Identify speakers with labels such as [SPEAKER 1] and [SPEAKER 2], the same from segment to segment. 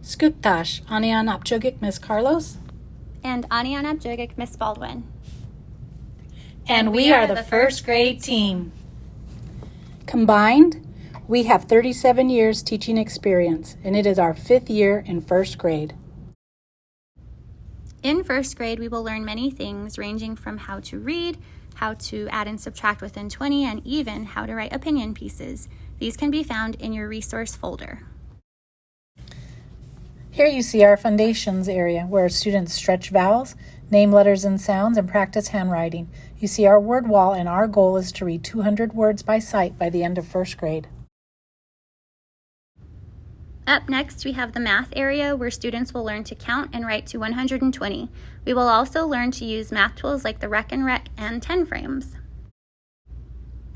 [SPEAKER 1] Skutash, Anian Apjogik, Miss Carlos.
[SPEAKER 2] And Anian Apjogik, Miss Baldwin.
[SPEAKER 1] And we are the first grade team. Combined, we have 37 years teaching experience, and it is our 5th year in first grade.
[SPEAKER 2] In first grade, we will learn many things ranging from how to read, how to add and subtract within 20, and even how to write opinion pieces. These can be found in your resource folder.
[SPEAKER 1] Here you see our foundations area where students stretch vowels, name letters and sounds, and practice handwriting. You see our word wall, and our goal is to read 200 words by sight by the end of first grade.
[SPEAKER 2] Up next, we have the math area where students will learn to count and write to 120. We will also learn to use math tools like the Rec and Rec and 10 frames.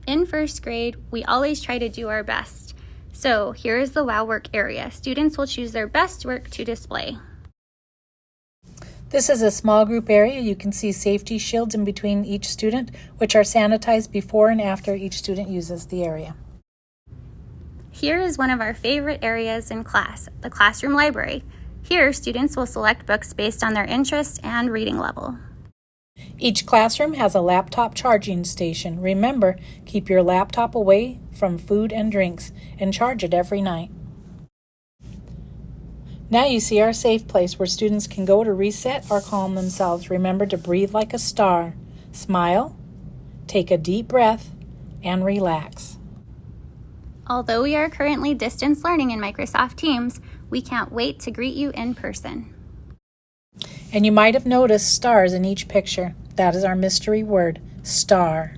[SPEAKER 2] In first grade, we always try to do our best. So here is the WOW work area. Students will choose their best work to display.
[SPEAKER 1] This is a small group area. You can see safety shields in between each student, which are sanitized before and after each student uses the area.
[SPEAKER 2] Here is one of our favorite areas in class, the classroom library. Here, students will select books based on their interest and reading level.
[SPEAKER 1] Each classroom has a laptop charging station. Remember, keep your laptop away from food and drinks and charge it every night. Now you see our safe place where students can go to reset or calm themselves. Remember to breathe like a star, smile, take a deep breath, and relax.
[SPEAKER 2] Although we are currently distance learning in Microsoft Teams, we can't wait to greet you in person.
[SPEAKER 1] And you might have noticed stars in each picture. That is our mystery word, star.